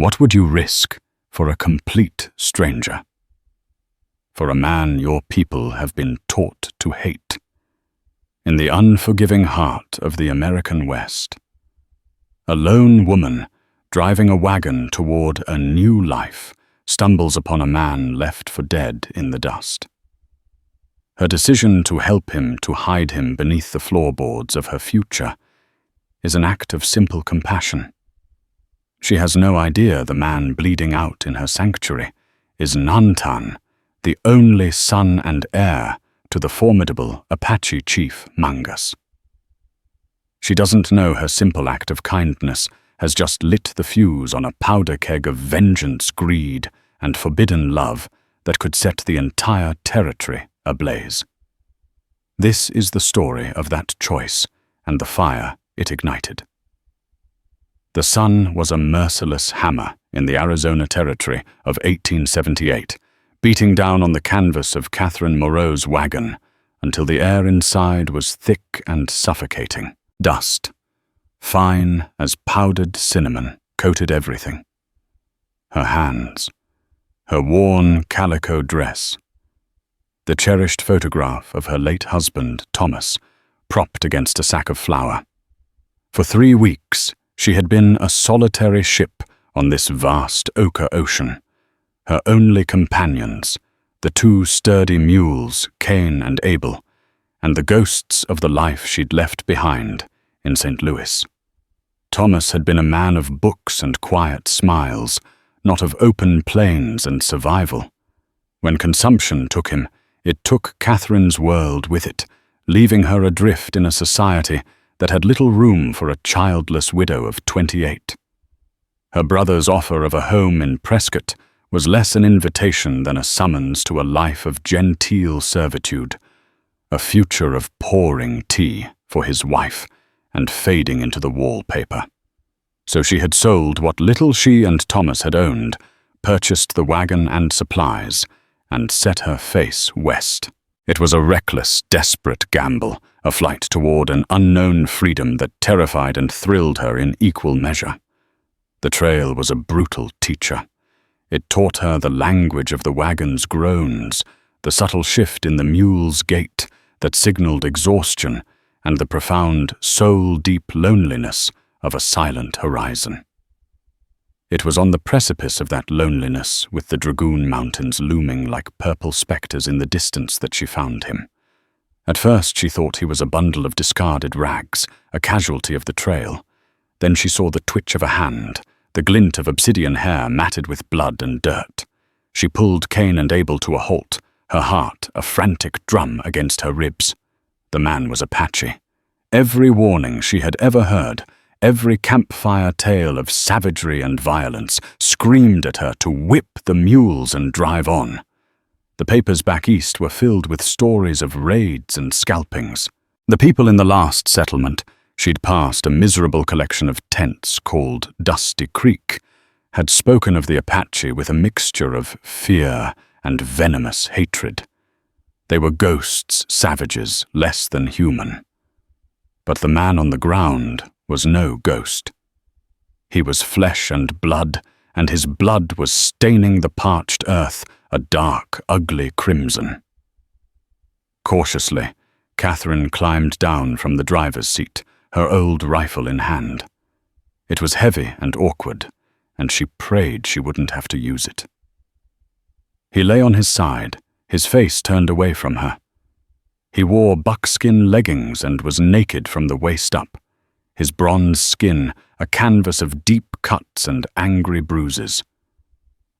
What would you risk for a complete stranger? For a man your people have been taught to hate. In the unforgiving heart of the American West, a lone woman driving a wagon toward a new life stumbles upon a man left for dead in the dust. Her decision to help him to hide him beneath the floorboards of her future is an act of simple compassion. She has no idea the man bleeding out in her sanctuary is Nantan, the only son and heir to the formidable Apache chief Mangus. She doesn't know her simple act of kindness has just lit the fuse on a powder keg of vengeance, greed, and forbidden love that could set the entire territory ablaze. This is the story of that choice and the fire it ignited. The sun was a merciless hammer in the Arizona Territory of 1878, beating down on the canvas of Catherine Moreau's wagon until the air inside was thick and suffocating. Dust, fine as powdered cinnamon, coated everything. Her hands, her worn calico dress, the cherished photograph of her late husband, Thomas, propped against a sack of flour. For 3 weeks, she had been a solitary ship on this vast ochre ocean. Her only companions, the 2 sturdy mules, Cain and Abel, and the ghosts of the life she'd left behind in St. Louis. Thomas had been a man of books and quiet smiles, not of open plains and survival. When consumption took him, it took Catherine's world with it, leaving her adrift in a society that had little room for a childless widow of 28. Her brother's offer of a home in Prescott was less an invitation than a summons to a life of genteel servitude, a future of pouring tea for his wife and fading into the wallpaper. So she had sold what little she and Thomas had owned, purchased the wagon and supplies, and set her face west. It was a reckless, desperate gamble, a flight toward an unknown freedom that terrified and thrilled her in equal measure. The trail was a brutal teacher. It taught her the language of the wagon's groans, the subtle shift in the mule's gait that signaled exhaustion, and the profound, soul-deep loneliness of a silent horizon. It was on the precipice of that loneliness, with the Dragoon Mountains looming like purple specters in the distance, that she found him. At first she thought he was a bundle of discarded rags, a casualty of the trail. Then she saw the twitch of a hand, the glint of obsidian hair matted with blood and dirt. She pulled Cain and Abel to a halt, her heart a frantic drum against her ribs. The man was Apache. Every warning she had ever heard, every campfire tale of savagery and violence, screamed at her to whip the mules and drive on. The papers back east were filled with stories of raids and scalpings. The people in the last settlement, she'd passed a miserable collection of tents called Dusty Creek, had spoken of the Apache with a mixture of fear and venomous hatred. They were ghosts, savages, less than human. But the man on the ground was no ghost. He was flesh and blood, and his blood was staining the parched earth a dark, ugly crimson. Cautiously, Catherine climbed down from the driver's seat, her old rifle in hand. It was heavy and awkward, and she prayed she wouldn't have to use it. He lay on his side, his face turned away from her. He wore buckskin leggings and was naked from the waist up, his bronze skin a canvas of deep cuts and angry bruises.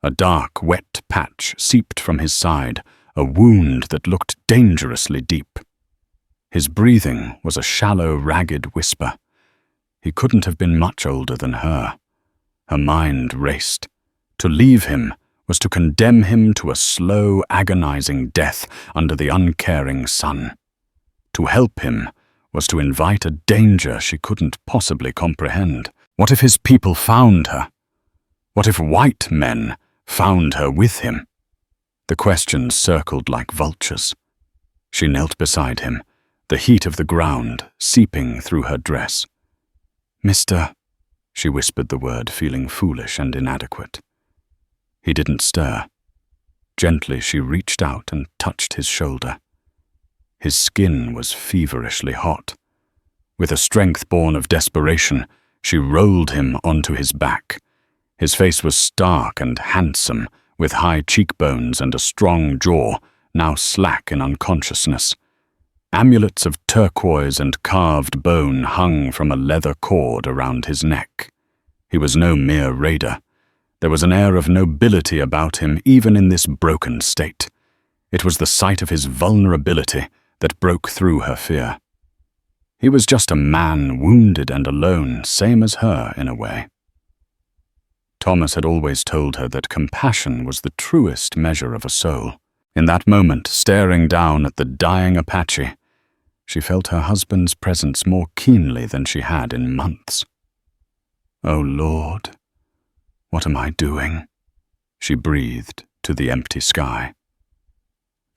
A dark, wet patch seeped from his side, a wound that looked dangerously deep. His breathing was a shallow, ragged whisper. He couldn't have been much older than her. Her mind raced. To leave him was to condemn him to a slow, agonizing death under the uncaring sun. To help him was to invite a danger she couldn't possibly comprehend. What if his people found her? What if white men found her with him? The questions circled like vultures. She knelt beside him, the heat of the ground seeping through her dress. "Mr. She whispered the word, feeling foolish and inadequate. He didn't stir. Gently she reached out and touched his shoulder. His skin was feverishly hot. With a strength born of desperation, she rolled him onto his back. His face was stark and handsome, with high cheekbones and a strong jaw, now slack in unconsciousness. Amulets of turquoise and carved bone hung from a leather cord around his neck. He was no mere raider. There was an air of nobility about him even in this broken state. It was the sight of his vulnerability that broke through her fear. He was just a man wounded and alone, same as her in a way. Thomas had always told her that compassion was the truest measure of a soul. In that moment, staring down at the dying Apache, she felt her husband's presence more keenly than she had in months. "Oh Lord, what am I doing?" she breathed to the empty sky.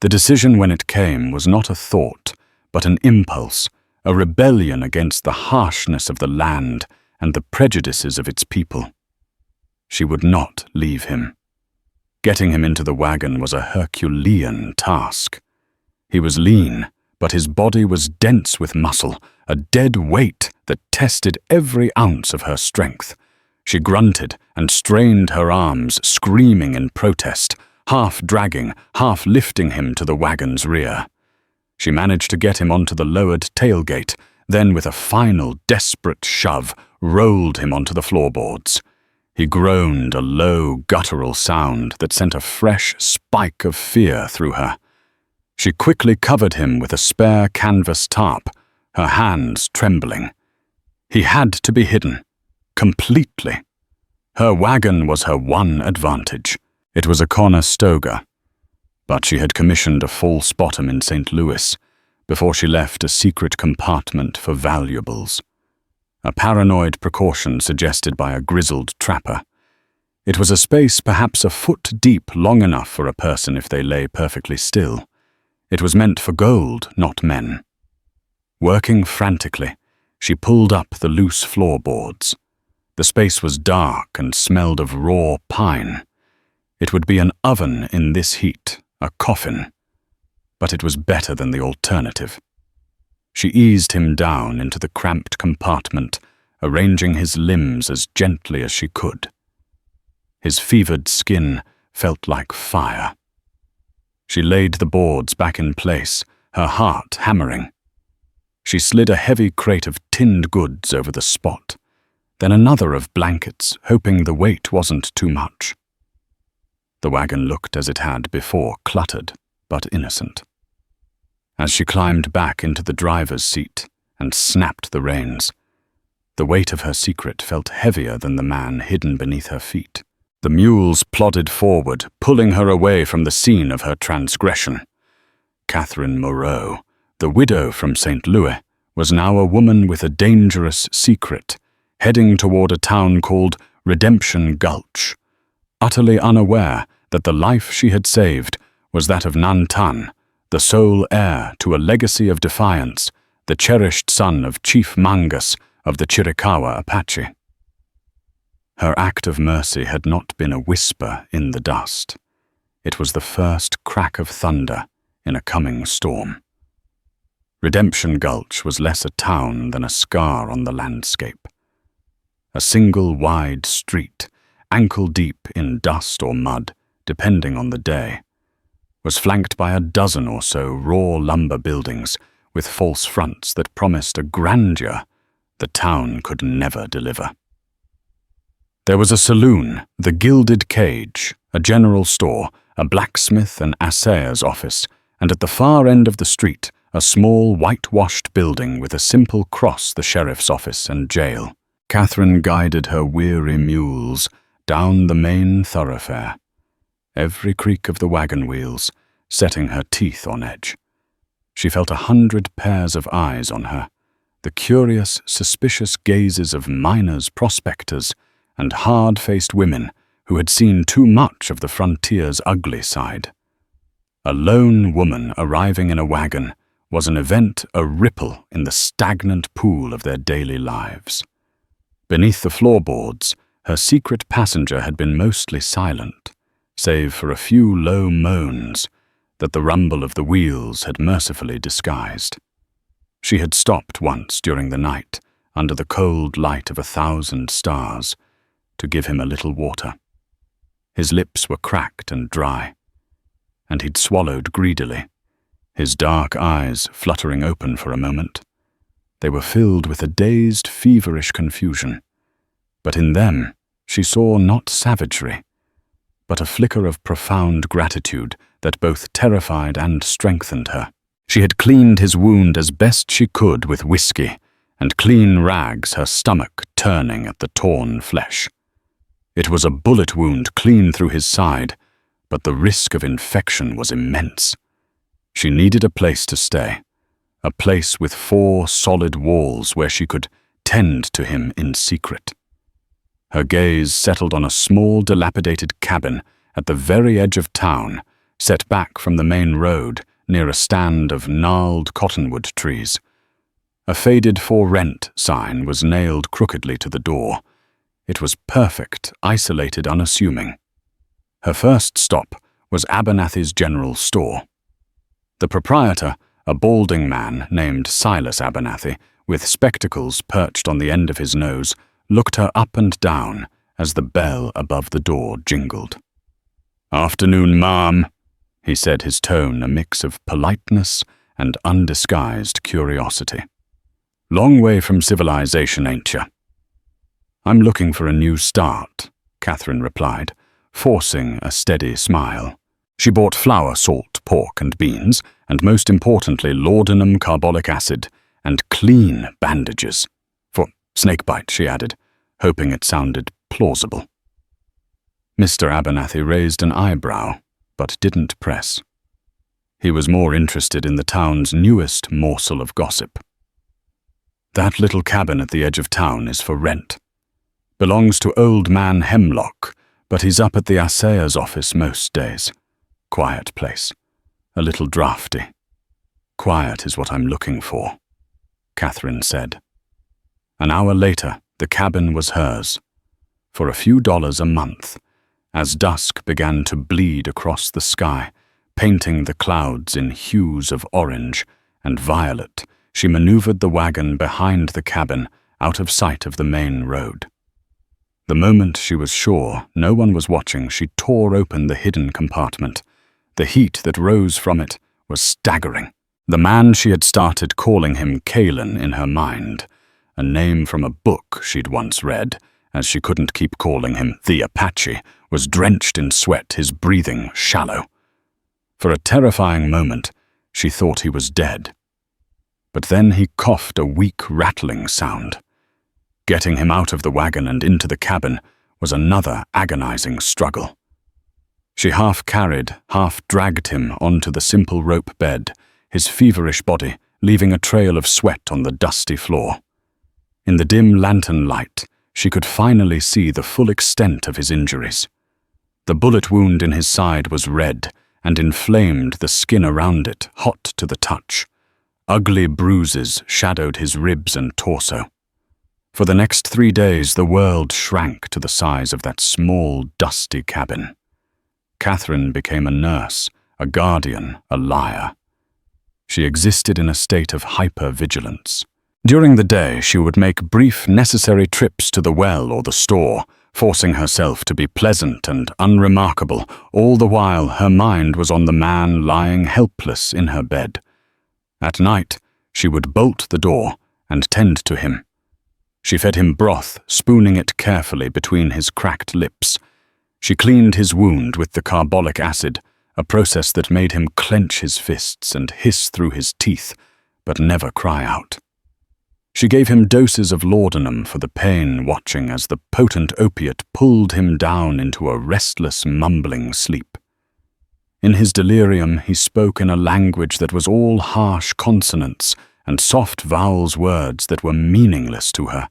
The decision when it came was not a thought, but an impulse, a rebellion against the harshness of the land and the prejudices of its people. She would not leave him. Getting him into the wagon was a Herculean task. He was lean, but his body was dense with muscle, a dead weight that tested every ounce of her strength. She grunted and strained her arms, screaming in protest, half dragging, half lifting him to the wagon's rear. She managed to get him onto the lowered tailgate, then with a final desperate shove, rolled him onto the floorboards. He groaned a low, guttural sound that sent a fresh spike of fear through her. She quickly covered him with a spare canvas tarp, her hands trembling. He had to be hidden, completely. Her wagon was her one advantage. It was a Conestoga, but she had commissioned a false bottom in St. Louis before she left a secret compartment for valuables. A paranoid precaution suggested by a grizzled trapper. It was a space perhaps a foot deep, long enough for a person if they lay perfectly still. It was meant for gold, not men. Working frantically, she pulled up the loose floorboards. The space was dark and smelled of raw pine. It would be an oven in this heat, a coffin. But it was better than the alternative. She eased him down into the cramped compartment, arranging his limbs as gently as she could. His fevered skin felt like fire. She laid the boards back in place, her heart hammering. She slid a heavy crate of tinned goods over the spot, then another of blankets, hoping the weight wasn't too much. The wagon looked as it had before, cluttered but innocent. As she climbed back into the driver's seat and snapped the reins, the weight of her secret felt heavier than the man hidden beneath her feet. The mules plodded forward, pulling her away from the scene of her transgression. Catherine Moreau, the widow from St. Louis, was now a woman with a dangerous secret, heading toward a town called Redemption Gulch, utterly unaware that the life she had saved was that of Nantan, the sole heir to a legacy of defiance, the cherished son of Chief Mangus of the Chiricahua Apache. Her act of mercy had not been a whisper in the dust. It was the first crack of thunder in a coming storm. Redemption Gulch was less a town than a scar on the landscape. A single wide street, ankle-deep in dust or mud, depending on the day, was flanked by a dozen or so raw lumber buildings with false fronts that promised a grandeur the town could never deliver. There was a saloon, the Gilded Cage, a general store, a blacksmith and assayer's office, and at the far end of the street, a small whitewashed building with a simple cross, the sheriff's office and jail. Catherine guided her weary mules down the main thoroughfare, every creak of the wagon wheels setting her teeth on edge. She felt 100 pairs of eyes on her, the curious, suspicious gazes of miners, prospectors, and hard-faced women who had seen too much of the frontier's ugly side. A lone woman arriving in a wagon was an event, a ripple in the stagnant pool of their daily lives. Beneath the floorboards, her secret passenger had been mostly silent, save for a few low moans that the rumble of the wheels had mercifully disguised. She had stopped once during the night, under the cold light of 1,000 stars, to give him a little water. His lips were cracked and dry, and he'd swallowed greedily, his dark eyes fluttering open for a moment. They were filled with a dazed, feverish confusion, but in them she saw not savagery, but a flicker of profound gratitude that both terrified and strengthened her. She had cleaned his wound as best she could with whiskey, and clean rags, her stomach turning at the torn flesh. It was a bullet wound clean through his side, but the risk of infection was immense. She needed a place to stay, a place with 4 solid walls where she could tend to him in secret. Her gaze settled on a small, dilapidated cabin at the very edge of town, set back from the main road near a stand of gnarled cottonwood trees. A faded "For Rent" sign was nailed crookedly to the door. It was perfect, isolated, unassuming. Her first stop was Abernathy's General Store. The proprietor, a balding man named Silas Abernathy, with spectacles perched on the end of his nose, looked her up and down as the bell above the door jingled. "Afternoon, ma'am," he said, his tone a mix of politeness and undisguised curiosity. "Long way from civilization, ain't ya?" "I'm looking for a new start," Catherine replied, forcing a steady smile. She bought flour, salt, pork and beans, and most importantly laudanum carbolic acid and clean bandages. For snakebite, she added, hoping it sounded plausible. Mr. Abernathy raised an eyebrow, but didn't press. He was more interested in the town's newest morsel of gossip. "That little cabin at the edge of town is for rent. Belongs to old man Hemlock, but he's up at the assayer's office most days. Quiet place. A little drafty. Quiet is what I'm looking for," Catherine said. An hour later, the cabin was hers, for a few dollars a month, as dusk began to bleed across the sky, painting the clouds in hues of orange and violet. She maneuvered the wagon behind the cabin, out of sight of the main road. The moment she was sure no one was watching, she tore open the hidden compartment. The heat that rose from it was staggering. The man she had started calling him Kalen in her mind, a name from a book she'd once read, as she couldn't keep calling him the Apache, was drenched in sweat, his breathing shallow. For a terrifying moment, she thought he was dead. But then he coughed a weak, rattling sound. Getting him out of the wagon and into the cabin was another agonizing struggle. She half carried, half dragged him onto the simple rope bed, his feverish body leaving a trail of sweat on the dusty floor. In the dim lantern light, she could finally see the full extent of his injuries. The bullet wound in his side was red and inflamed the skin around it, hot to the touch. Ugly bruises shadowed his ribs and torso. For the next 3 days, the world shrank to the size of that small, dusty cabin. Catherine became a nurse, a guardian, a liar. She existed in a state of hyper-vigilance. During the day, she would make brief, necessary trips to the well or the store, forcing herself to be pleasant and unremarkable. All the while, her mind was on the man lying helpless in her bed. At night, she would bolt the door and tend to him. She fed him broth, spooning it carefully between his cracked lips. She cleaned his wound with the carbolic acid, a process that made him clench his fists and hiss through his teeth, but never cry out. She gave him doses of laudanum for the pain, watching as the potent opiate pulled him down into a restless, mumbling sleep. In his delirium, he spoke in a language that was all harsh consonants and soft vowels, words that were meaningless to her,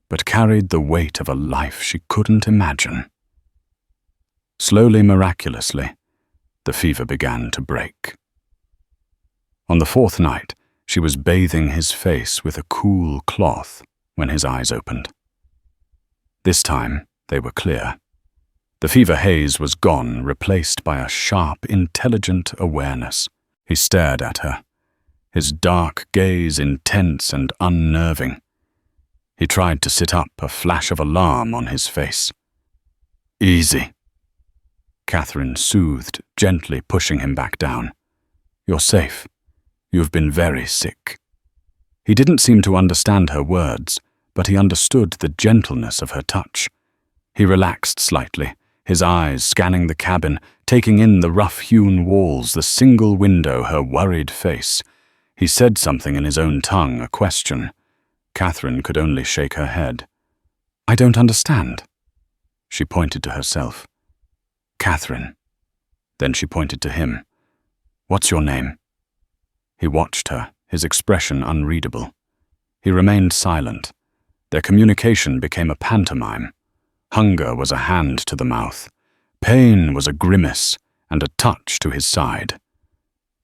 but carried the weight of a life she couldn't imagine. Slowly, miraculously, the fever began to break. On the 4th night, she was bathing his face with a cool cloth when his eyes opened. This time, they were clear. The fever haze was gone, replaced by a sharp, intelligent awareness. He stared at her, his dark gaze intense and unnerving. He tried to sit up, a flash of alarm on his face. "Easy," Catherine soothed, gently pushing him back down. "You're safe. You've been very sick." He didn't seem to understand her words, but he understood the gentleness of her touch. He relaxed slightly, his eyes scanning the cabin, taking in the rough-hewn walls, the single window, her worried face. He said something in his own tongue, a question. Catherine could only shake her head. "I don't understand." She pointed to herself. "Catherine." Then she pointed to him. "What's your name?" He watched her, his expression unreadable. He remained silent. Their communication became a pantomime. Hunger was a hand to the mouth. Pain was a grimace and a touch to his side.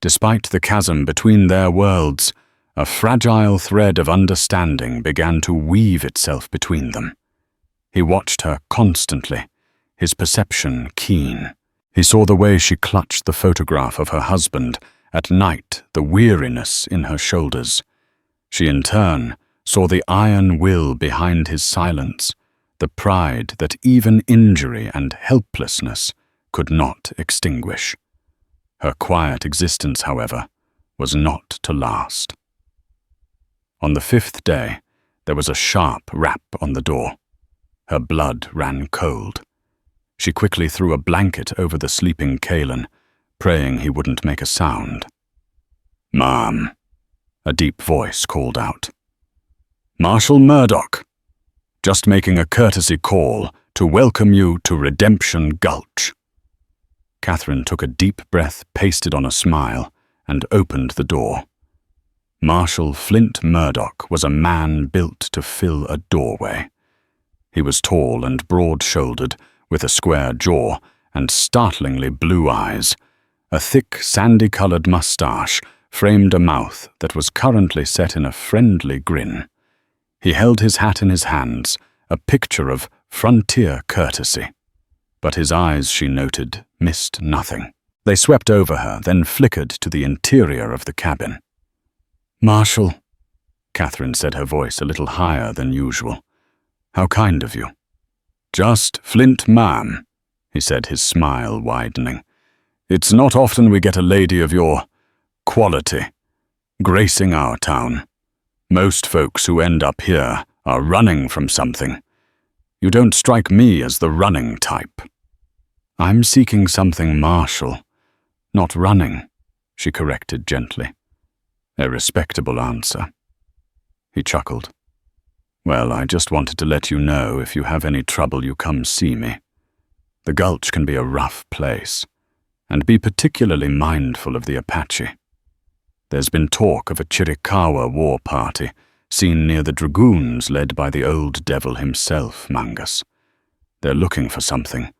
Despite the chasm between their worlds, a fragile thread of understanding began to weave itself between them. He watched her constantly, his perception keen. He saw the way she clutched the photograph of her husband, at night the weariness in her shoulders. She in turn saw the iron will behind his silence, the pride that even injury and helplessness could not extinguish. Her quiet existence, however, was not to last. On the 5th day, there was a sharp rap on the door. Her blood ran cold. She quickly threw a blanket over the sleeping Kalen, praying he wouldn't make a sound. "Ma'am," a deep voice called out. "Marshal Murdoch, just making a courtesy call to welcome you to Redemption Gulch." Catherine took a deep breath pasted on a smile and opened the door. Marshal Flint Murdoch was a man built to fill a doorway. He was tall and broad-shouldered, with a square jaw and startlingly blue eyes. A thick, sandy-colored mustache framed a mouth that was currently set in a friendly grin. He held his hat in his hands, a picture of frontier courtesy. But his eyes, she noted, missed nothing. They swept over her, then flickered to the interior of the cabin. "Marshal," Catherine said, her voice a little higher than usual. "How kind of you." "Just Flint, ma'am," he said, his smile widening. "It's not often we get a lady of your quality gracing our town. Most folks who end up here are running from something. You don't strike me as the running type." "I'm seeking something, Marshal, not running," she corrected gently. A respectable answer. He chuckled. "Well, I just wanted to let you know if you have any trouble you come see me. The Gulch can be a rough place, and be particularly mindful of the Apache. There's been talk of a Chiricahua war party seen near the dragoons led by the old devil himself, Mangus. They're looking for something,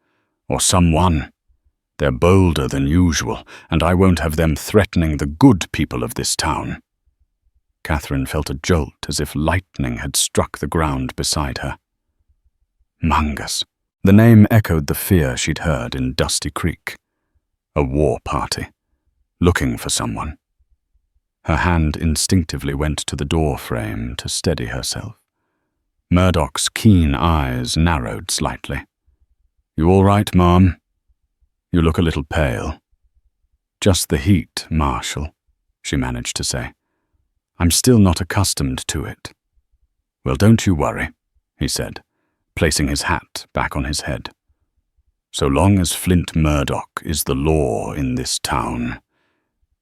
or someone. They're bolder than usual, and I won't have them threatening the good people of this town." Catherine felt a jolt as if lightning had struck the ground beside her. Mangus. The name echoed the fear she'd heard in Dusty Creek. A war party. Looking for someone. Her hand instinctively went to the door frame to steady herself. Murdoch's keen eyes narrowed slightly. "You all right, Mom? You look a little pale." "Just the heat, Marshal," she managed to say. "I'm still not accustomed to it." "Well, don't you worry," he said, placing his hat back on his head. "So long as Flint Murdoch is the law in this town,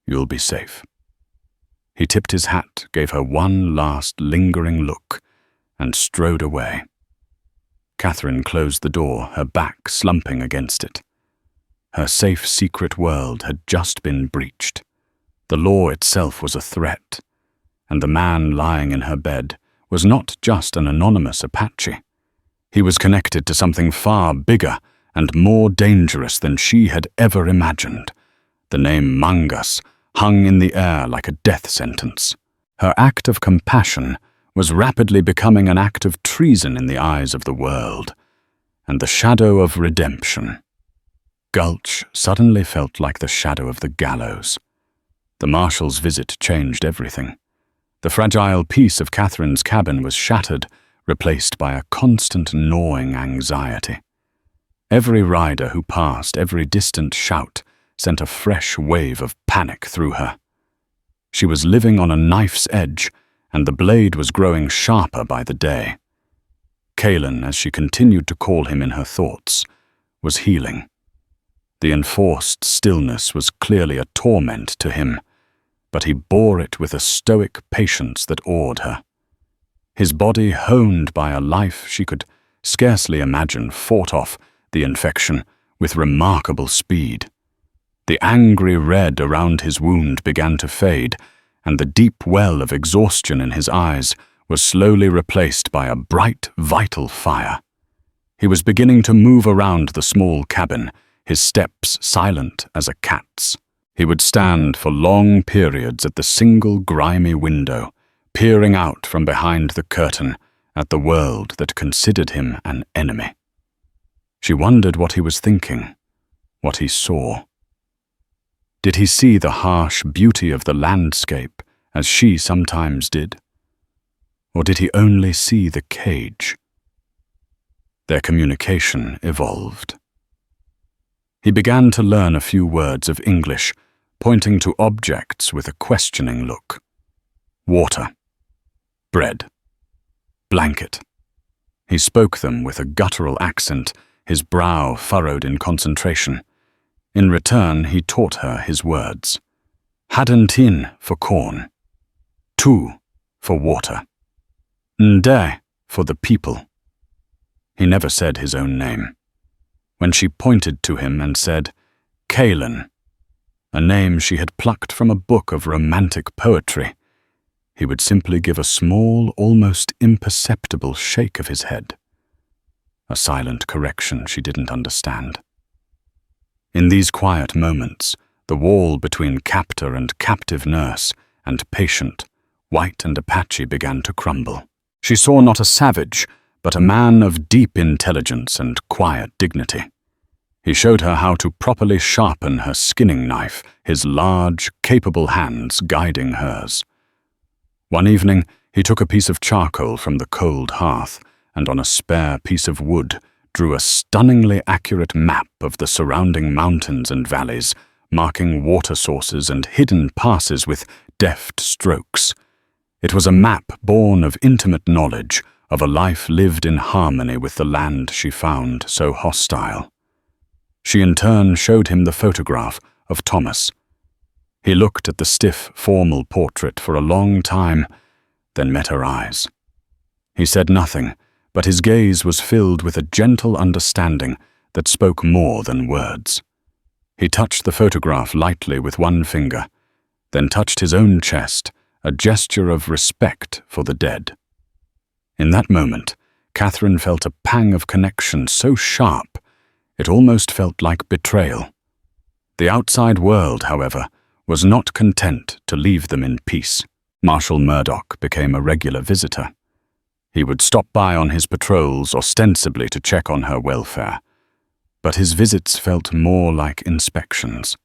you'll be safe." He tipped his hat, gave her one last lingering look, and strode away. Catherine closed the door, her back slumping against it. Her safe, secret world had just been breached. The law itself was a threat, and the man lying in her bed was not just an anonymous Apache. He was connected to something far bigger and more dangerous than she had ever imagined. The name Mangus hung in the air like a death sentence. Her act of compassion was rapidly becoming an act of treason in the eyes of the world, and the shadow of redemption. Gulch suddenly felt like the shadow of the gallows. The Marshal's visit changed everything. The fragile peace of Catherine's cabin was shattered, replaced by a constant gnawing anxiety. Every rider who passed, every distant shout, sent a fresh wave of panic through her. She was living on a knife's edge, and the blade was growing sharper by the day. Kaelan, as she continued to call him in her thoughts, was healing. The enforced stillness was clearly a torment to him, but he bore it with a stoic patience that awed her. His body, honed by a life she could scarcely imagine, fought off the infection with remarkable speed. The angry red around his wound began to fade, and the deep well of exhaustion in his eyes was slowly replaced by a bright, vital fire. He was beginning to move around the small cabin, his steps silent as a cat's. He would stand for long periods at the single grimy window, peering out from behind the curtain at the world that considered him an enemy. She wondered what he was thinking, what he saw. Did he see the harsh beauty of the landscape as she sometimes did? Or did he only see the cage? Their communication evolved. He began to learn a few words of English, pointing to objects with a questioning look. Water, bread, blanket. He spoke them with a guttural accent, his brow furrowed in concentration. In return, he taught her his words. Hadantin for corn, Tu for water, Nde for the people. He never said his own name. When she pointed to him and said, Kaelan, a name she had plucked from a book of romantic poetry, he would simply give a small, almost imperceptible shake of his head. A silent correction she didn't understand. In these quiet moments, the wall between captor and captive nurse and patient, white and Apache, began to crumble. She saw not a savage, but a man of deep intelligence and quiet dignity. He showed her how to properly sharpen her skinning knife, his large, capable hands guiding hers. One evening, he took a piece of charcoal from the cold hearth and on a spare piece of wood drew a stunningly accurate map of the surrounding mountains and valleys, marking water sources and hidden passes with deft strokes. It was a map born of intimate knowledge of a life lived in harmony with the land she found so hostile. She in turn showed him the photograph of Thomas. He looked at the stiff, formal portrait for a long time, then met her eyes. He said nothing, but his gaze was filled with a gentle understanding that spoke more than words. He touched the photograph lightly with one finger, then touched his own chest, a gesture of respect for the dead. In that moment, Catherine felt a pang of connection so sharp, it almost felt like betrayal. The outside world, however, was not content to leave them in peace. Marshal Murdoch became a regular visitor. He would stop by on his patrols ostensibly to check on her welfare, but his visits felt more like inspections.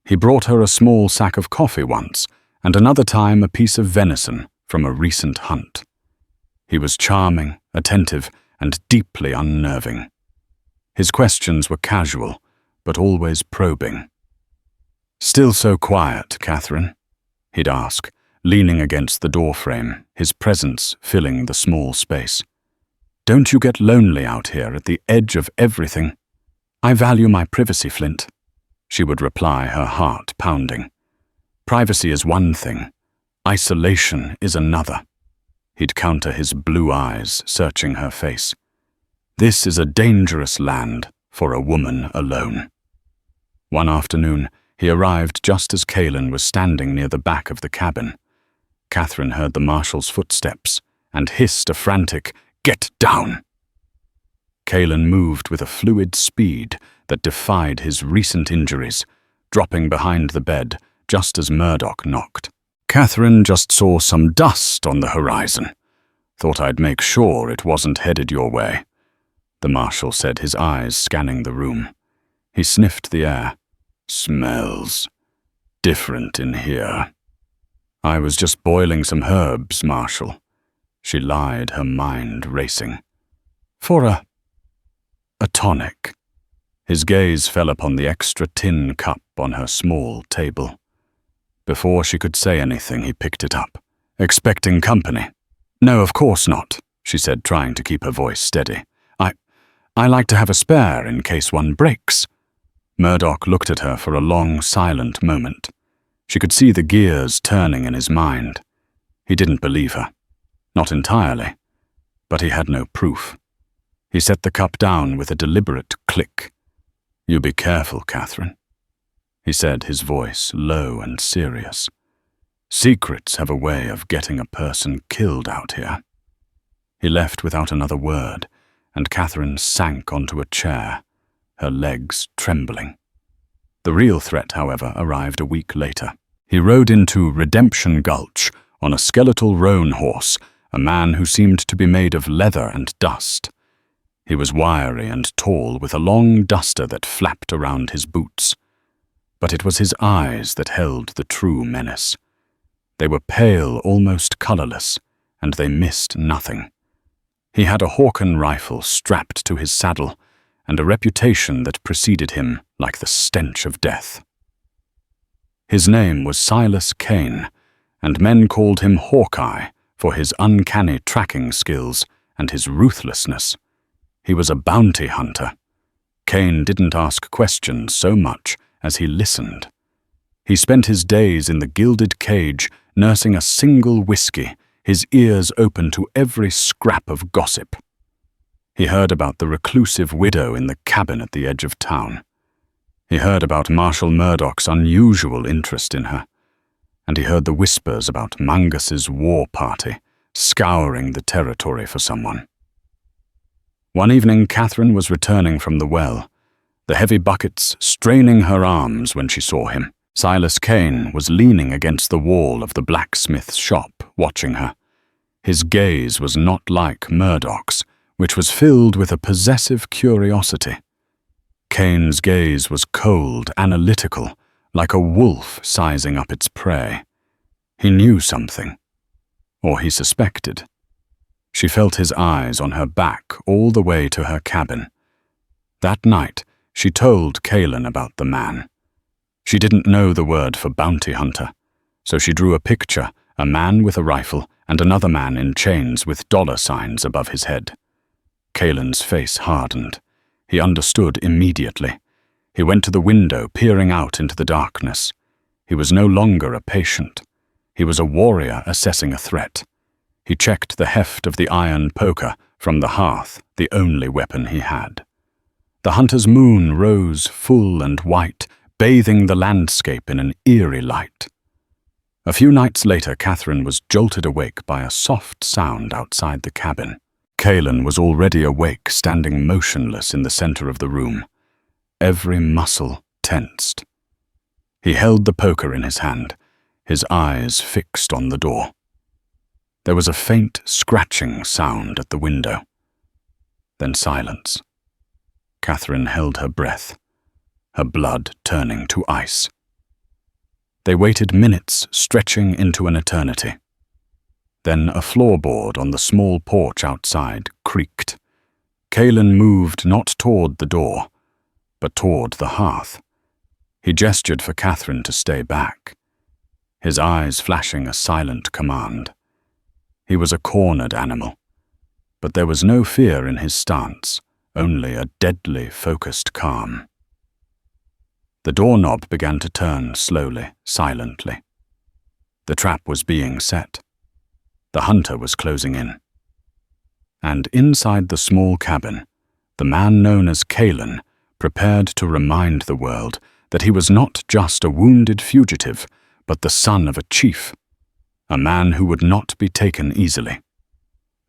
He brought her a small sack of coffee once, and another time a piece of venison from a recent hunt. He was charming, attentive, and deeply unnerving. His questions were casual, but always probing. "Still so quiet, Catherine?" he'd ask, leaning against the doorframe, his presence filling the small space. "Don't you get lonely out here at the edge of everything?" "I value my privacy, Flint," she would reply, her heart pounding. "Privacy is one thing, isolation is another." He'd counter, his blue eyes searching her face. "This is a dangerous land for a woman alone." One afternoon, he arrived just as Kaelan was standing near the back of the cabin. Catherine heard the marshal's footsteps and hissed a frantic, "Get down!" Kaelan moved with a fluid speed that defied his recent injuries, dropping behind the bed just as Murdoch knocked. Catherine just saw some dust on the horizon, Thought I'd make sure it wasn't headed your way, the marshal said, his eyes scanning the room. He sniffed the air. Smells different in here. I was just boiling some herbs, Marshal, she lied, her mind racing. For a tonic. His gaze fell upon the extra tin cup on her small table. Before she could say anything, he picked it up. Expecting company? No, of course not, she said, trying to keep her voice steady. I like to have a spare in case one breaks. Murdoch looked at her for a long, silent moment. She could see the gears turning in his mind. He didn't believe her. Not entirely, but he had no proof. He set the cup down with a deliberate click. You be careful, Catherine, he said, his voice low and serious. Secrets have a way of getting a person killed out here. He left without another word, and Catherine sank onto a chair, her legs trembling. The real threat, however, arrived a week later. He rode into Redemption Gulch on a skeletal roan horse, a man who seemed to be made of leather and dust. He was wiry and tall, with a long duster that flapped around his boots. But it was his eyes that held the true menace. They were pale, almost colorless, and they missed nothing. He had a Hawken rifle strapped to his saddle, and a reputation that preceded him like the stench of death. His name was Silas Kane, and men called him Hawkeye for his uncanny tracking skills and his ruthlessness. He was a bounty hunter. Kane didn't ask questions so much as he listened. He spent his days in the gilded cage, nursing a single whiskey, his ears open to every scrap of gossip. He heard about the reclusive widow in the cabin at the edge of town. He heard about Marshal Murdoch's unusual interest in her, and he heard the whispers about Mangus's war party, scouring the territory for someone. One evening, Catherine was returning from the well, the heavy buckets straining her arms when she saw him. Silas Kane was leaning against the wall of the blacksmith's shop, watching her. His gaze was not like Murdoch's, which was filled with a possessive curiosity. Kane's gaze was cold, analytical, like a wolf sizing up its prey. He knew something, or he suspected. She felt his eyes on her back all the way to her cabin. That night, she told Kaelin about the man. She didn't know the word for bounty hunter, so she drew a picture, a man with a rifle and another man in chains with dollar signs above his head. Kaelin's face hardened. He understood immediately. He went to the window, peering out into the darkness. He was no longer a patient. He was a warrior assessing a threat. He checked the heft of the iron poker from the hearth, the only weapon he had. The hunter's moon rose full and white, bathing the landscape in an eerie light. A few nights later, Catherine was jolted awake by a soft sound outside the cabin. Kaelin was already awake, standing motionless in the center of the room. Every muscle tensed. He held the poker in his hand, his eyes fixed on the door. There was a faint scratching sound at the window. Then silence. Catherine held her breath, her blood turning to ice. They waited minutes, stretching into an eternity. Then a floorboard on the small porch outside creaked. Kaelin moved not toward the door, but toward the hearth. He gestured for Catherine to stay back, his eyes flashing a silent command. He was a cornered animal, but there was no fear in his stance, only a deadly focused calm. The doorknob began to turn slowly, silently. The trap was being set. The hunter was closing in. And inside the small cabin, the man known as Kaelin prepared to remind the world that he was not just a wounded fugitive, but the son of a chief, a man who would not be taken easily.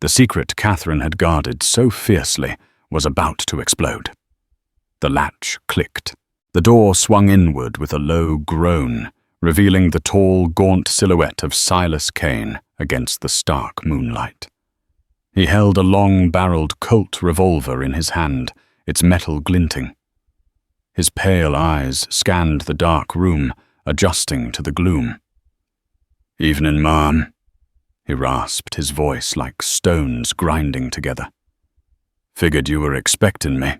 The secret Catherine had guarded so fiercely was about to explode. The latch clicked. The door swung inward with a low groan, revealing the tall, gaunt silhouette of Silas Kane against the stark moonlight. He held a long-barreled Colt revolver in his hand, its metal glinting. His pale eyes scanned the dark room, adjusting to the gloom. "Evening, ma'am," he rasped, his voice like stones grinding together. "Figured you were expecting me."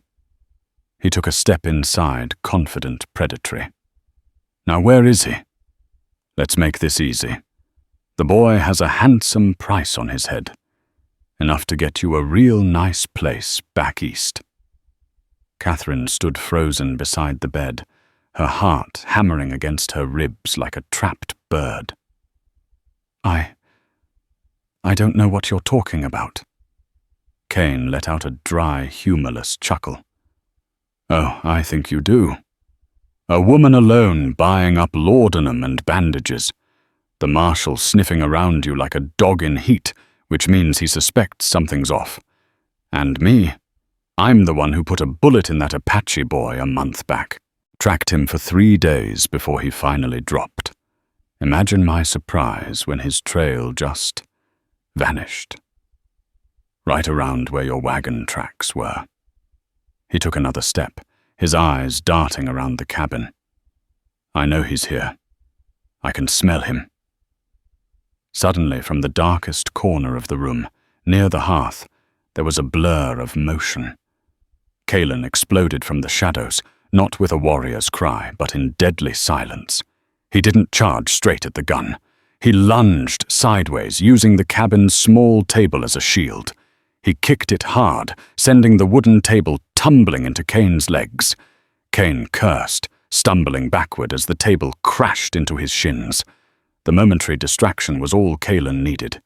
He took a step inside, confident, predatory. "Now where is he? Let's make this easy. The boy has a handsome price on his head. Enough to get you a real nice place back east." Catherine stood frozen beside the bed, her heart hammering against her ribs like a trapped bird. I don't know what you're talking about." Kane let out a dry, humorless chuckle. "Oh, I think you do. A woman alone buying up laudanum and bandages. The marshal sniffing around you like a dog in heat, which means he suspects something's off. And me, I'm the one who put a bullet in that Apache boy a month back. Tracked him for 3 days before he finally dropped. Imagine my surprise when his trail just vanished. Right around where your wagon tracks were." He took another step, his eyes darting around the cabin. "I know he's here. I can smell him." Suddenly, from the darkest corner of the room, near the hearth, there was a blur of motion. Kalen exploded from the shadows, not with a warrior's cry, but in deadly silence. He didn't charge straight at the gun. He lunged sideways, using the cabin's small table as a shield. He kicked it hard, sending the wooden table tumbling into Kane's legs. Kane cursed, stumbling backward as the table crashed into his shins. The momentary distraction was all Kalen needed.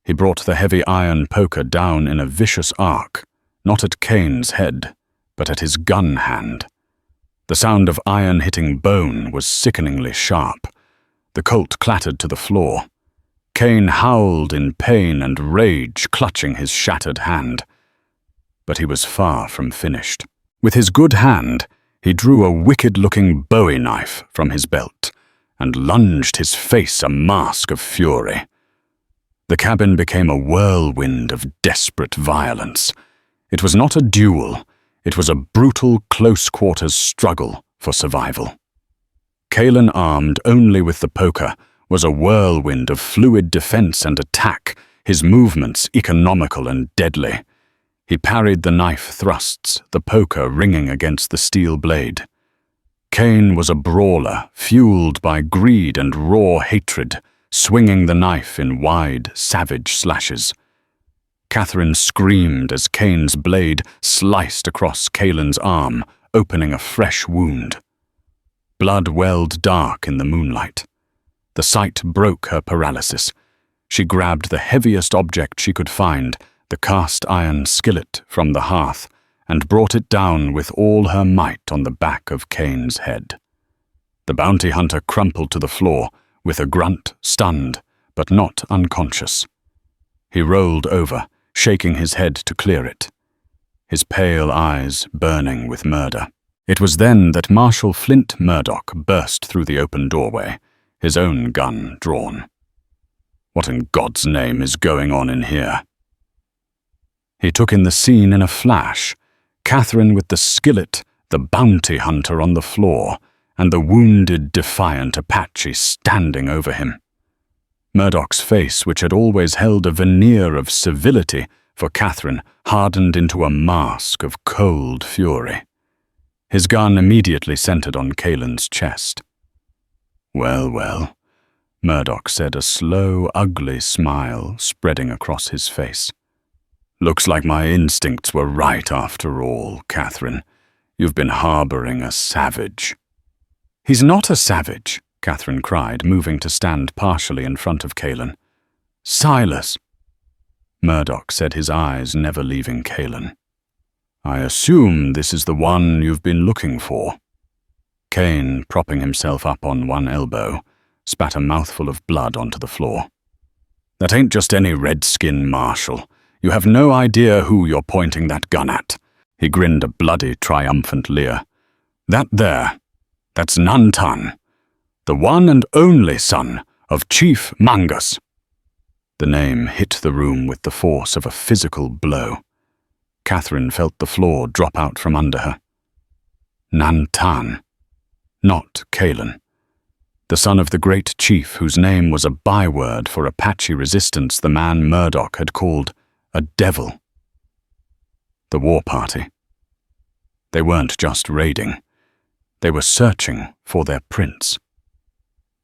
He brought the heavy iron poker down in a vicious arc, not at Kane's head, but at his gun hand. The sound of iron hitting bone was sickeningly sharp. The Colt clattered to the floor. Kane howled in pain and rage, clutching his shattered hand. But he was far from finished. With his good hand, he drew a wicked-looking Bowie knife from his belt and lunged his face a mask of fury. The cabin became a whirlwind of desperate violence. It was not a duel. It was a brutal, close-quarters struggle for survival. Kalen, armed only with the poker, was a whirlwind of fluid defense and attack, his movements economical and deadly. He parried the knife thrusts, the poker ringing against the steel blade. Kane was a brawler, fueled by greed and raw hatred, swinging the knife in wide, savage slashes. Catherine screamed as Kane's blade sliced across Kalen's arm, opening a fresh wound. Blood welled dark in the moonlight. The sight broke her paralysis. She grabbed the heaviest object she could find, the cast-iron skillet from the hearth, and brought it down with all her might on the back of Kane's head. The bounty hunter crumpled to the floor, with a grunt, stunned, but not unconscious. He rolled over, shaking his head to clear it, his pale eyes burning with murder. It was then that Marshal Flint Murdoch burst through the open doorway, his own gun drawn. What in God's name is going on in here? He took in the scene in a flash, Catherine with the skillet, the bounty hunter on the floor, and the wounded, defiant Apache standing over him. Murdoch's face, which had always held a veneer of civility for Catherine, hardened into a mask of cold fury. His gun immediately centered on Kalen's chest. "Well, well," Murdoch said, a slow, ugly smile spreading across his face. "Looks like my instincts were right after all, Catherine. You've been harboring a savage." "He's not a savage," Catherine cried, moving to stand partially in front of Kalen. "Silas," Murdoch said, his eyes never leaving Kalen. "I assume this is the one you've been looking for." Kane, propping himself up on one elbow, spat a mouthful of blood onto the floor. "That ain't just any redskin marshal. You have no idea who you're pointing that gun at." He grinned a bloody, triumphant leer. That's Nantan, the one and only son of Chief Mangus." The name hit the room with the force of a physical blow. Catherine felt the floor drop out from under her. Nantan, not Kalen. The son of the great chief whose name was a byword for Apache resistance the man Murdoch had called a devil. The war party. They weren't just raiding. They were searching for their prince.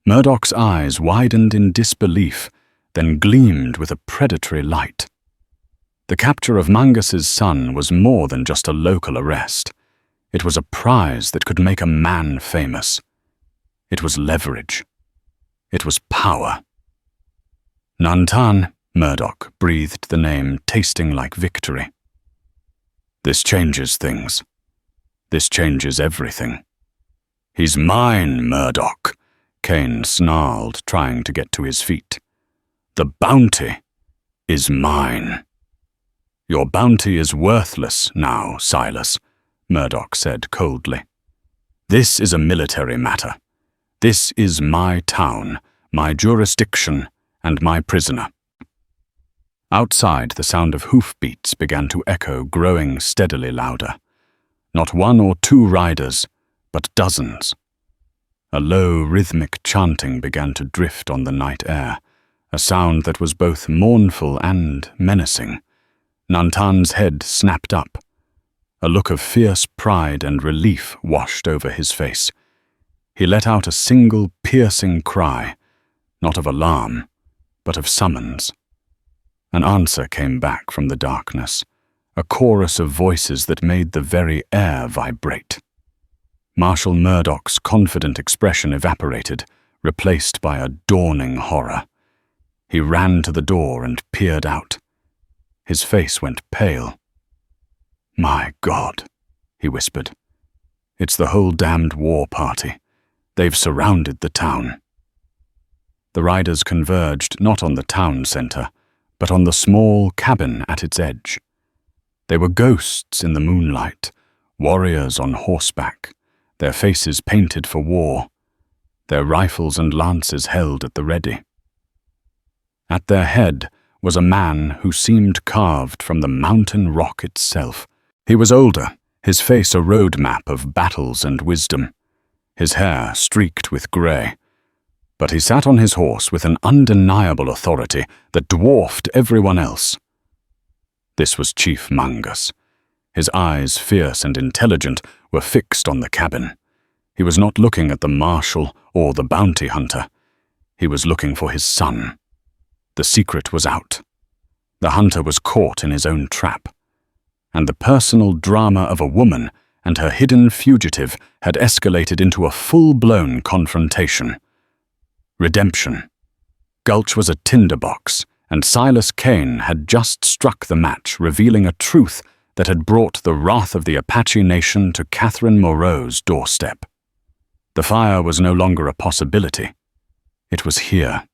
Murdoch's eyes widened in disbelief, then gleamed with a predatory light. The capture of Mangus's son was more than just a local arrest. It was a prize that could make a man famous. It was leverage. It was power. Nantan, Murdoch breathed the name, tasting like victory. This changes things. This changes everything. He's mine, Murdoch, Kane snarled, trying to get to his feet. The bounty is mine. Your bounty is worthless now, Silas, Murdoch said coldly. This is a military matter. This is my town, my jurisdiction, and my prisoner. Outside, the sound of hoofbeats began to echo, growing steadily louder. Not one or two riders, but dozens. A low, rhythmic chanting began to drift on the night air, a sound that was both mournful and menacing. Nantan's head snapped up. A look of fierce pride and relief washed over his face. He let out a single piercing cry, not of alarm, but of summons. An answer came back from the darkness, a chorus of voices that made the very air vibrate. Marshal Murdoch's confident expression evaporated, replaced by a dawning horror. He ran to the door and peered out. His face went pale. "My God," he whispered. "It's the whole damned war party. They've surrounded the town." The riders converged not on the town center, but on the small cabin at its edge. They were ghosts in the moonlight, warriors on horseback, their faces painted for war, their rifles and lances held at the ready. At their head was a man who seemed carved from the mountain rock itself. He was older, his face a road map of battles and wisdom, his hair streaked with grey. But he sat on his horse with an undeniable authority that dwarfed everyone else. This was Chief Mangus. His eyes, fierce and intelligent, were fixed on the cabin. He was not looking at the marshal or the bounty hunter. He was looking for his son. The secret was out. The hunter was caught in his own trap. And the personal drama of a woman and her hidden fugitive had escalated into a full-blown confrontation. Redemption. Gulch was a tinderbox, and Silas Kane had just struck the match, revealing a truth that had brought the wrath of the Apache Nation to Catherine Moreau's doorstep. The fire was no longer a possibility. It was here.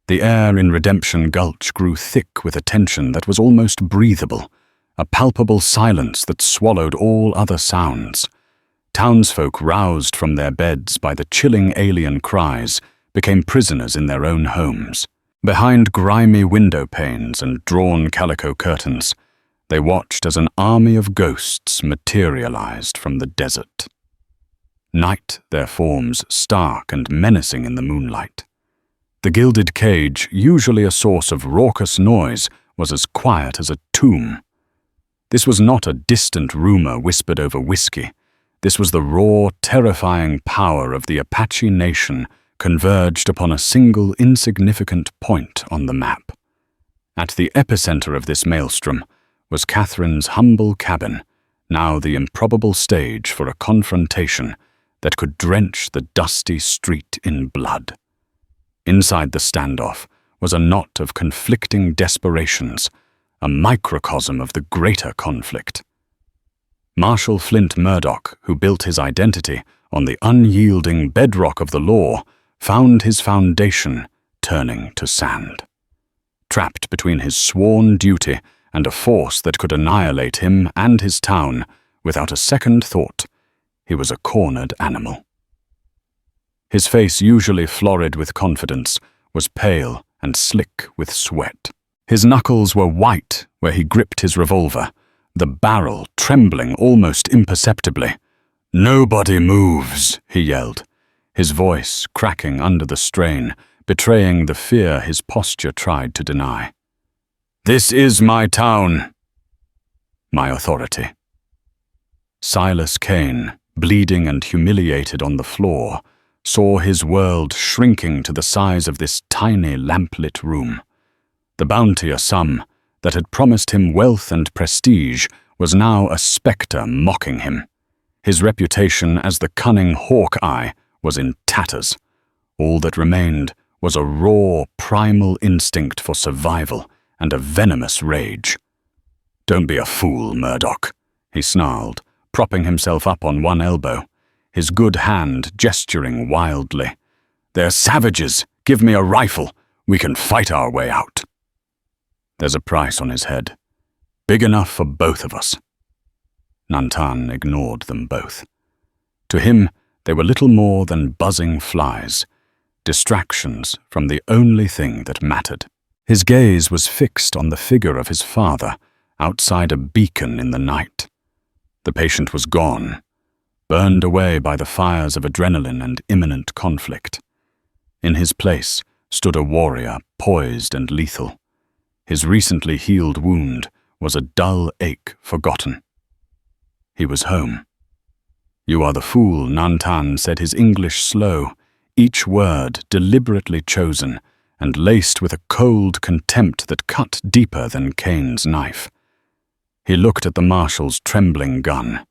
The air in Redemption Gulch grew thick with a tension that was almost breathable, a palpable silence that swallowed all other sounds. Townsfolk, roused from their beds by the chilling alien cries, became prisoners in their own homes. Behind grimy window panes and drawn calico curtains, they watched as an army of ghosts materialized from the desert. Night, their forms stark and menacing in the moonlight. The gilded cage, usually a source of raucous noise, was as quiet as a tomb. This was not a distant rumor whispered over whiskey. This was the raw, terrifying power of the Apache Nation converged upon a single insignificant point on the map. At the epicenter of this maelstrom was Catherine's humble cabin, now the improbable stage for a confrontation that could drench the dusty street in blood. Inside the standoff was a knot of conflicting desperations, a microcosm of the greater conflict. Marshal Flint Murdoch, who built his identity on the unyielding bedrock of the law, found his foundation turning to sand. Trapped between his sworn duty and a force that could annihilate him and his town without a second thought, he was a cornered animal. His face, usually florid with confidence, was pale and slick with sweat. His knuckles were white where he gripped his revolver, the barrel trembling almost imperceptibly. "Nobody moves," he yelled, his voice cracking under the strain, betraying the fear his posture tried to deny. "This is my town, my authority." Silas Kane, bleeding and humiliated on the floor, saw his world shrinking to the size of this tiny lamplit room. The bounteous sum that had promised him wealth and prestige was now a spectre mocking him. His reputation as the cunning Hawkeye was in tatters. All that remained was a raw, primal instinct for survival and a venomous rage. "Don't be a fool, Murdoch," he snarled, propping himself up on one elbow, his good hand gesturing wildly. "They're savages. Give me a rifle. We can fight our way out." "There's a price on his head. Big enough for both of us." Nantan ignored them both. To him, they were little more than buzzing flies, distractions from the only thing that mattered. His gaze was fixed on the figure of his father, outside a beacon in the night. The patient was gone, burned away by the fires of adrenaline and imminent conflict. In his place stood a warrior, poised and lethal. His recently healed wound was a dull ache forgotten. He was home. "You are the fool," Nantan said, his English slow, each word deliberately chosen and laced with a cold contempt that cut deeper than Kane's knife. He looked at the marshal's trembling gun.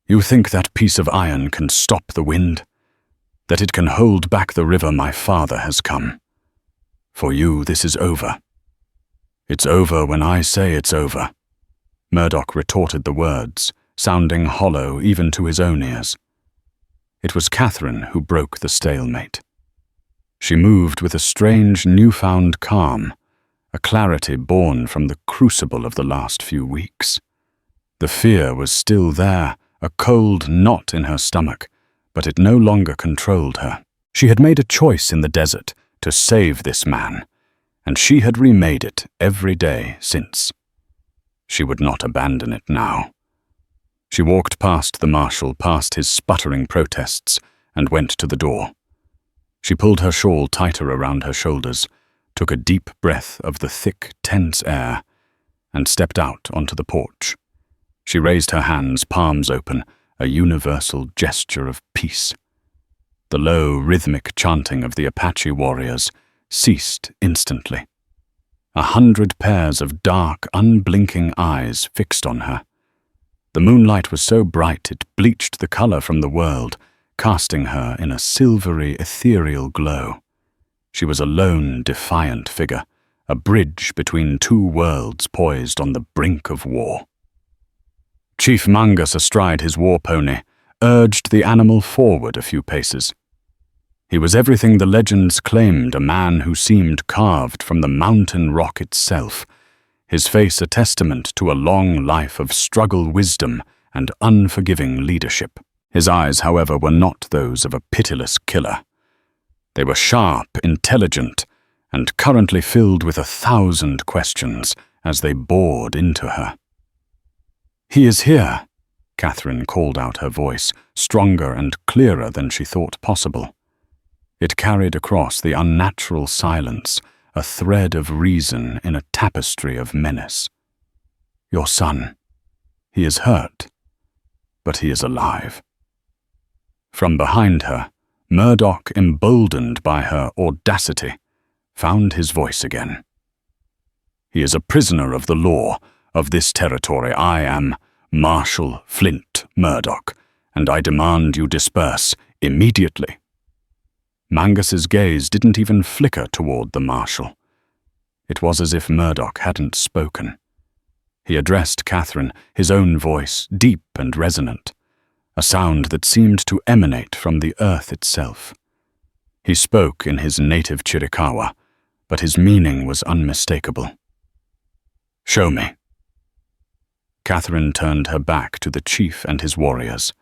"You think that piece of iron can stop the wind? That it can hold back the river my father has come? For you, this is over." "It's over when I say it's over," Murdoch retorted the words, sounding hollow even to his own ears. It was Catherine who broke the stalemate. She moved with a strange newfound calm, a clarity born from the crucible of the last few weeks. The fear was still there, a cold knot in her stomach, but it no longer controlled her. She had made a choice in the desert to save this man, and she had remade it every day since. She would not abandon it now. She walked past the marshal, past his sputtering protests, and went to the door. She pulled her shawl tighter around her shoulders, took a deep breath of the thick, tense air, and stepped out onto the porch. She raised her hands, palms open, a universal gesture of peace. The low, rhythmic chanting of the Apache warriors ceased instantly. 100 pairs of dark, unblinking eyes fixed on her. The moonlight was so bright it bleached the color from the world, casting her in a silvery, ethereal glow. She was a lone, defiant figure, a bridge between two worlds poised on the brink of war. Chief Mangus, astride his war pony, urged the animal forward a few paces. He was everything the legends claimed, a man who seemed carved from the mountain rock itself, his face a testament to a long life of struggle wisdom and unforgiving leadership. His eyes, however, were not those of a pitiless killer. They were sharp, intelligent, and currently filled with 1,000 questions as they bored into her. "He is here," Catherine called out, her voice, stronger and clearer than she thought possible. It carried across the unnatural silence a thread of reason in a tapestry of menace. "Your son. He is hurt, but he is alive." From behind her, Murdoch, emboldened by her audacity, found his voice again. "He is a prisoner of the law of this territory. I am Marshal Flint Murdoch, and I demand you disperse immediately." Mangus's gaze didn't even flicker toward the marshal. It was as if Murdoch hadn't spoken. He addressed Catherine, his own voice, deep and resonant, a sound that seemed to emanate from the earth itself. He spoke in his native Chiricahua, but his meaning was unmistakable. "Show me." Catherine turned her back to the chief and his warriors,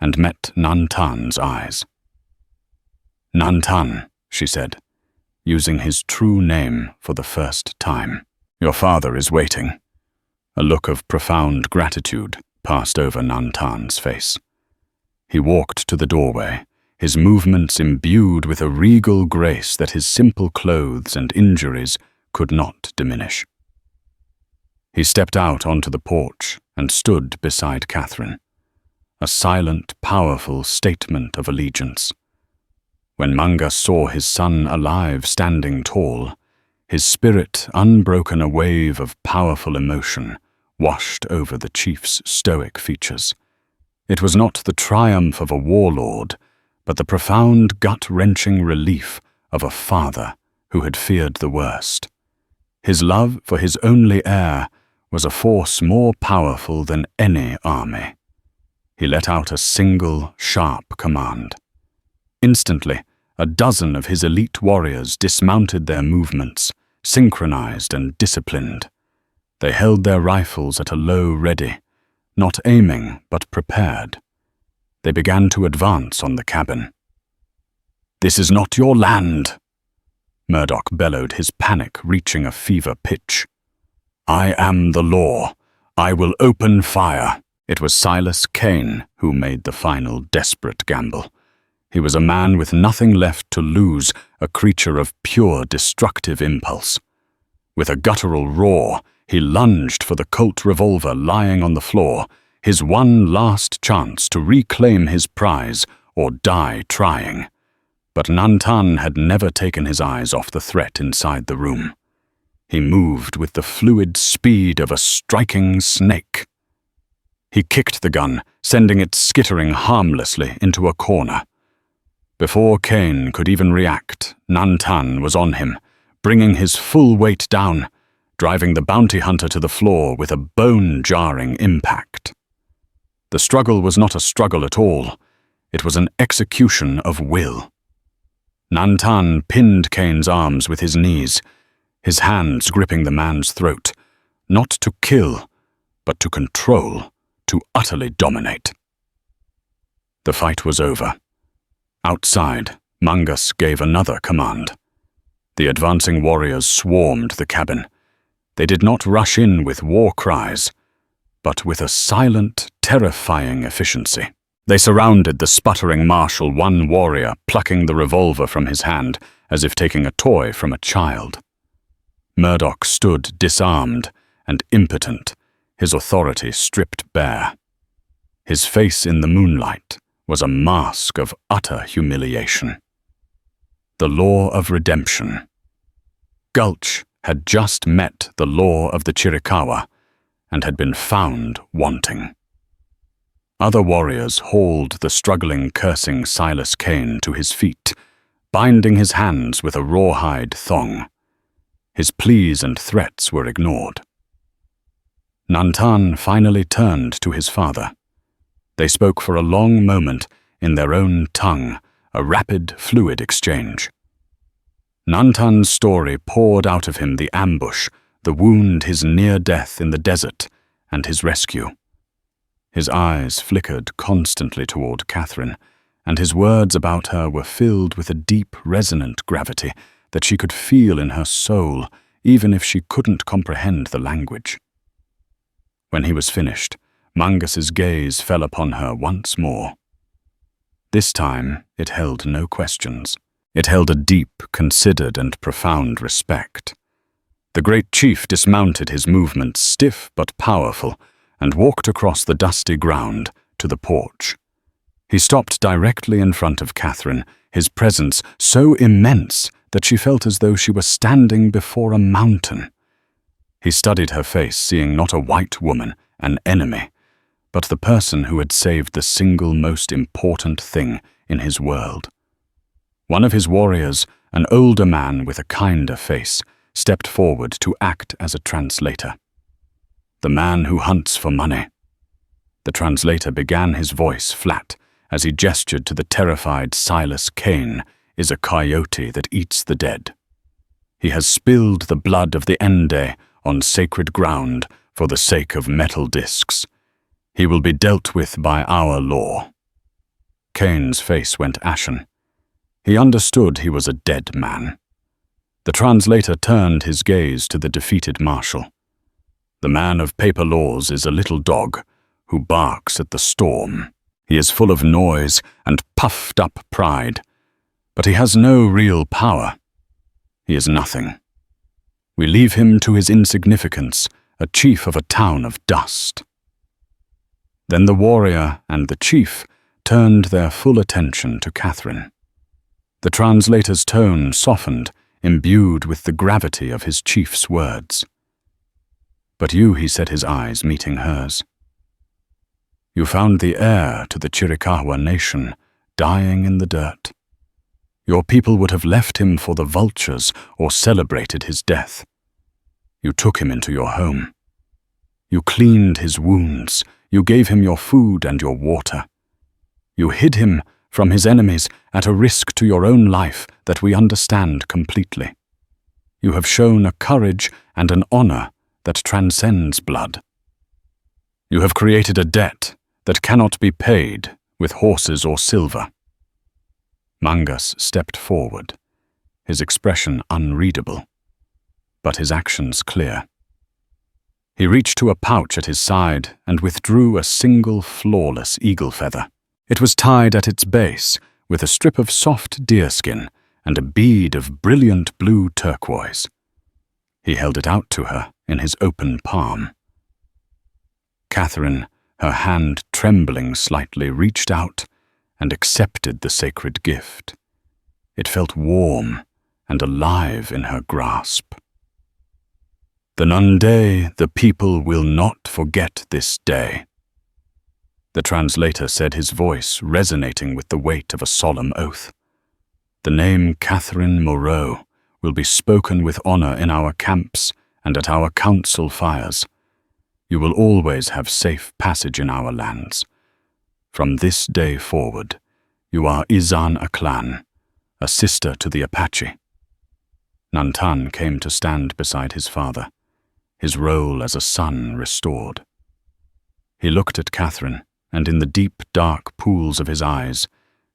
and met Nantan's eyes. "Nantan," she said, using his true name for the first time. "Your father is waiting." A look of profound gratitude passed over Nantan's face. He walked to the doorway, his movements imbued with a regal grace that his simple clothes and injuries could not diminish. He stepped out onto the porch and stood beside Catherine, a silent, powerful statement of allegiance. When Mangas saw his son alive standing tall, his spirit unbroken a wave of powerful emotion washed over the chief's stoic features. It was not the triumph of a warlord, but the profound gut-wrenching relief of a father who had feared the worst. His love for his only heir was a force more powerful than any army. He let out a single, sharp command. Instantly, a dozen of his elite warriors dismounted their movements, synchronized and disciplined. They held their rifles at a low ready, not aiming but prepared. They began to advance on the cabin. "This is not your land," Murdoch bellowed, his panic reaching a fever pitch. "I am the law. I will open fire." It was Silas Kane who made the final desperate gamble. He was a man with nothing left to lose, a creature of pure destructive impulse. With a guttural roar, he lunged for the Colt revolver lying on the floor, his one last chance to reclaim his prize or die trying. But Nantan had never taken his eyes off the threat inside the room. He moved with the fluid speed of a striking snake. He kicked the gun, sending it skittering harmlessly into a corner. Before Kane could even react, Nantan was on him, bringing his full weight down, driving the bounty hunter to the floor with a bone-jarring impact. The struggle was not a struggle at all. It was an execution of will. Nantan pinned Kane's arms with his knees, his hands gripping the man's throat, not to kill, but to control, to utterly dominate. The fight was over. Outside, Mangas gave another command. The advancing warriors swarmed the cabin. They did not rush in with war cries, but with a silent, terrifying efficiency. They surrounded the sputtering marshal, one warrior plucking the revolver from his hand as if taking a toy from a child. Murdoch stood disarmed and impotent, his authority stripped bare. His face in the moonlight was a mask of utter humiliation. The law of redemption. Gulch had just met the law of the Chiricahua and had been found wanting. Other warriors hauled the struggling, cursing Silas Kane to his feet, binding his hands with a rawhide thong. His pleas and threats were ignored. Nantan finally turned to his father. They spoke for a long moment in their own tongue, a rapid, fluid exchange. Nantan's story poured out of him, the ambush, the wound, his near death in the desert, and his rescue. His eyes flickered constantly toward Catherine, and his words about her were filled with a deep, resonant gravity that she could feel in her soul, even if she couldn't comprehend the language. When he was finished, Mangas's gaze fell upon her once more. This time, it held no questions. It held a deep, considered, and profound respect. The great chief dismounted, his movements stiff but powerful, and walked across the dusty ground to the porch. He stopped directly in front of Catherine, his presence so immense that she felt as though she were standing before a mountain. He studied her face, seeing not a white woman, an enemy, but the person who had saved the single most important thing in his world. One of his warriors, an older man with a kinder face, stepped forward to act as a translator. The man who hunts for money. The translator began, his voice flat, as he gestured to the terrified Silas Kane, is a coyote that eats the dead. He has spilled the blood of the Ende on sacred ground for the sake of metal discs. He will be dealt with by our law. Kane's face went ashen. He understood he was a dead man. The translator turned his gaze to the defeated marshal. The man of paper laws is a little dog who barks at the storm. He is full of noise and puffed-up pride, but he has no real power. He is nothing. We leave him to his insignificance, a chief of a town of dust. Then the warrior and the chief turned their full attention to Catherine. The translator's tone softened, imbued with the gravity of his chief's words. "But you," he said, his eyes meeting hers. "You found the heir to the Chiricahua nation dying in the dirt. Your people would have left him for the vultures or celebrated his death. You took him into your home. You cleaned his wounds. You gave him your food and your water. You hid him from his enemies at a risk to your own life that we understand completely. You have shown a courage and an honor that transcends blood. You have created a debt that cannot be paid with horses or silver." Mangas stepped forward, his expression unreadable, but his actions clear. He reached to a pouch at his side and withdrew a single flawless eagle feather. It was tied at its base with a strip of soft deerskin and a bead of brilliant blue turquoise. He held it out to her in his open palm. Catherine, her hand trembling slightly, reached out and accepted the sacred gift. It felt warm and alive in her grasp. "The Nunde, the people will not forget this day," the translator said, his voice resonating with the weight of a solemn oath. "The name Catherine Moreau will be spoken with honor in our camps and at our council fires. You will always have safe passage in our lands. From this day forward, you are Izan Aklan, a sister to the Apache." Nantan came to stand beside his father, his role as a son restored. He looked at Catherine, and in the deep, dark pools of his eyes,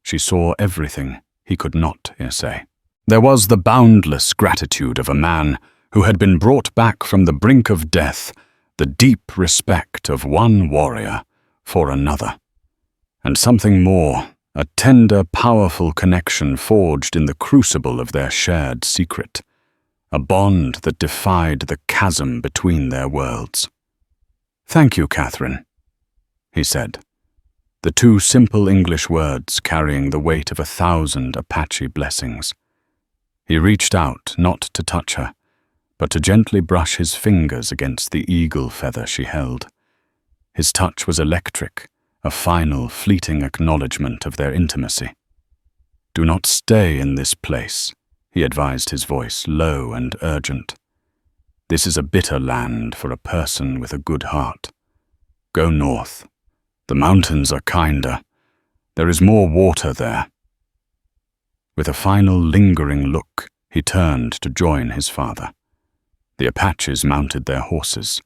she saw everything he could not say. There was the boundless gratitude of a man who had been brought back from the brink of death, the deep respect of one warrior for another, and something more, a tender, powerful connection forged in the crucible of their shared secret, a bond that defied the chasm between their worlds. "Thank you, Catherine," he said, the two simple English words carrying the weight of 1,000 Apache blessings. He reached out not to touch her, but to gently brush his fingers against the eagle feather she held. His touch was electric, a final, fleeting acknowledgement of their intimacy. "Do not stay in this place," he advised, his voice low and urgent. "This is a bitter land for a person with a good heart. Go north. The mountains are kinder. There is more water there." With a final lingering look, he turned to join his father. The Apaches mounted their horses.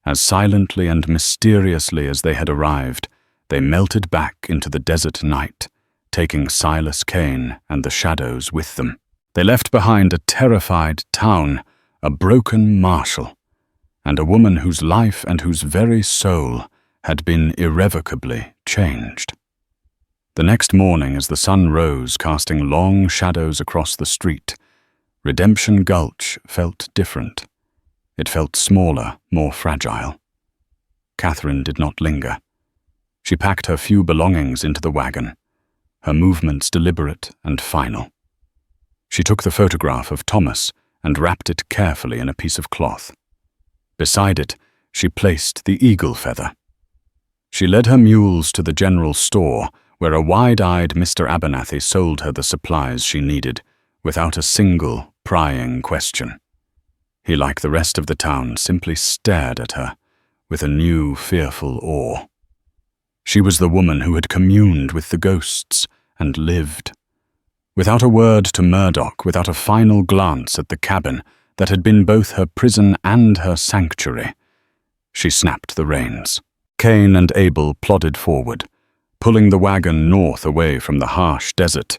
As silently and mysteriously as they had arrived, they melted back into the desert night, taking Silas Kane and the shadows with them. They left behind a terrified town, a broken marshal, and a woman whose life and whose very soul had been irrevocably changed. The next morning, as the sun rose, casting long shadows across the street, Redemption Gulch felt different. It felt smaller, more fragile. Catherine did not linger. She packed her few belongings into the wagon, her movements deliberate and final. She took the photograph of Thomas and wrapped it carefully in a piece of cloth. Beside it, she placed the eagle feather. She led her mules to the general store, where a wide-eyed Mr. Abernathy sold her the supplies she needed, without a single prying question. He, like the rest of the town, simply stared at her with a new, fearful awe. She was the woman who had communed with the ghosts and lived. Without a word to Murdoch, without a final glance at the cabin that had been both her prison and her sanctuary, she snapped the reins. Kane and Abel plodded forward, pulling the wagon north away from the harsh desert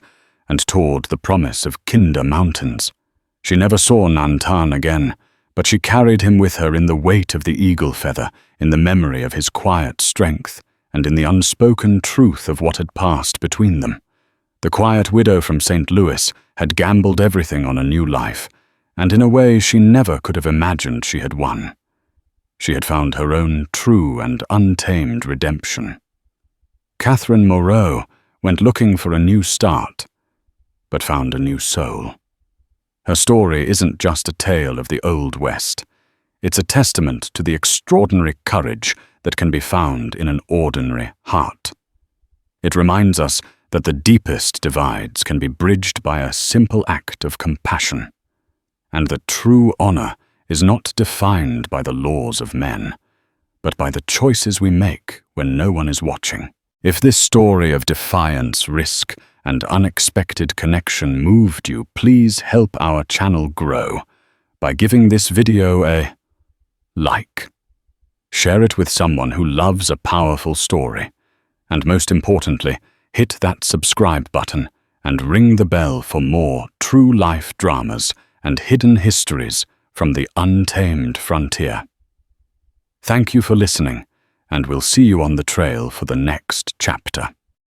and toward the promise of Kinder Mountains. She never saw Nantan again, but she carried him with her in the weight of the eagle feather, in the memory of his quiet strength, and in the unspoken truth of what had passed between them. The quiet widow from St. Louis had gambled everything on a new life, and in a way she never could have imagined she had won. She had found her own true and untamed redemption. Catherine Moreau went looking for a new start, but found a new soul. Her story isn't just a tale of the Old West. It's a testament to the extraordinary courage that can be found in an ordinary heart. It reminds us that the deepest divides can be bridged by a simple act of compassion, and that true honor is not defined by the laws of men, but by the choices we make when no one is watching. If this story of defiance, risk, and unexpected connection moved you, please help our channel grow by giving this video a like. Share it with someone who loves a powerful story, and most importantly, hit that subscribe button and ring the bell for more true life dramas and hidden histories from the untamed frontier. Thank you for listening, and we'll see you on the trail for the next chapter.